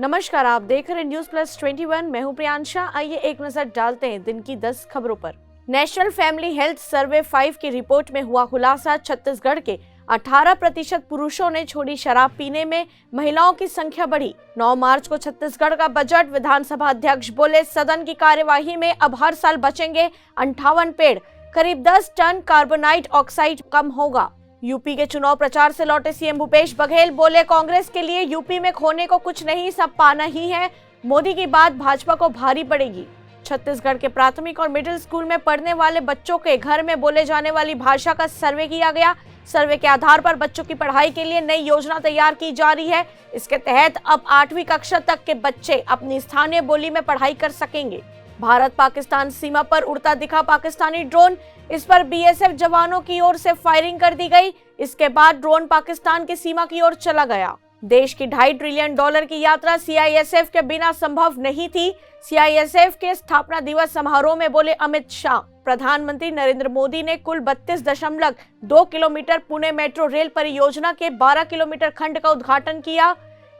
नमस्कार, आप देख रहे हैं न्यूज प्लस 21। मैं हूं प्रियांशा। आइए एक नजर डालते हैं दिन की 10 खबरों पर। नेशनल फैमिली हेल्थ सर्वे 5 की रिपोर्ट में हुआ खुलासा। छत्तीसगढ़ के 18% पुरुषों ने छोड़ी शराब पीने में, महिलाओं की संख्या बढ़ी। 9 मार्च को छत्तीसगढ़ का बजट। विधानसभा अध्यक्ष बोले, सदन की कार्यवाही में अब हर साल बचेंगे 58 पेड़, करीब 10 टन कार्बोनाइट ऑक्साइड कम होगा। यूपी के चुनाव प्रचार से लौटे सीएम भूपेश बघेल बोले, कांग्रेस के लिए यूपी में खोने को कुछ नहीं, सब पाना ही है। मोदी की बात भाजपा को भारी पड़ेगी। छत्तीसगढ़ के प्राथमिक और मिडिल स्कूल में पढ़ने वाले बच्चों के घर में बोले जाने वाली भाषा का सर्वे किया गया। सर्वे के आधार पर बच्चों की पढ़ाई के लिए नई योजना तैयार की जा रही है। इसके तहत अब 8वीं कक्षा तक के बच्चे अपनी स्थानीय बोली में पढ़ाई कर सकेंगे। भारत पाकिस्तान सीमा पर उड़ता दिखा पाकिस्तानी ड्रोन। इस पर बीएसएफ जवानों की ओर से फायरिंग कर दी गई। इसके बाद ड्रोन पाकिस्तान की सीमा की ओर चला गया। देश की $2.5 ट्रिलियन की यात्रा सीआईएसएफ के बिना संभव नहीं थी। सीआईएसएफ के स्थापना दिवस समारोह में बोले अमित शाह। प्रधानमंत्री नरेंद्र मोदी ने कुल 32.2 किलोमीटर पुणे मेट्रो रेल परियोजना के 12 किलोमीटर खंड का उद्घाटन किया।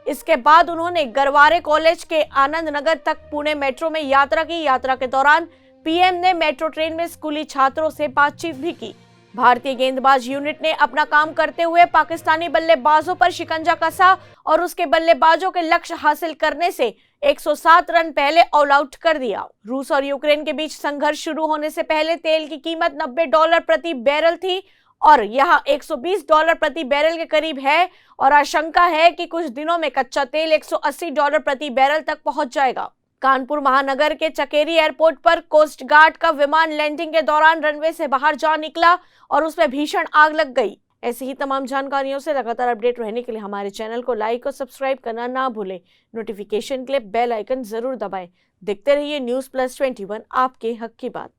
इसके बाद उन्होंने गरवारे कॉलेज के आनंद नगर तक पुणे मेट्रो में यात्रा की। यात्रा के दौरान पीएम ने मेट्रो ट्रेन में स्कूली छात्रों से बातचीत भी की। भारतीय गेंदबाज यूनिट ने अपना काम करते हुए पाकिस्तानी बल्लेबाजों पर शिकंजा कसा और उसके बल्लेबाजों के लक्ष्य हासिल करने से 107 रन पहले ऑल आउट कर दिया। रूस और यूक्रेन के बीच संघर्ष शुरू होने से पहले तेल की कीमत $90 प्रति बैरल थी और यह $120 प्रति बैरल के करीब है और आशंका है कि कुछ दिनों में कच्चा तेल $180 प्रति बैरल तक पहुंच जाएगा। कानपुर महानगर के चकेरी एयरपोर्ट पर कोस्ट गार्ड का विमान लैंडिंग के दौरान रनवे से बाहर जा निकला और उसमें भीषण आग लग गई। ऐसी ही तमाम जानकारियों से लगातार अपडेट रहने के लिए हमारे चैनल को लाइक और सब्सक्राइब करना ना भूलें। नोटिफिकेशन के लिए बेल आइकन जरूर दबाएं। देखते रहिए न्यूज प्लस 21, आपके हक की बात।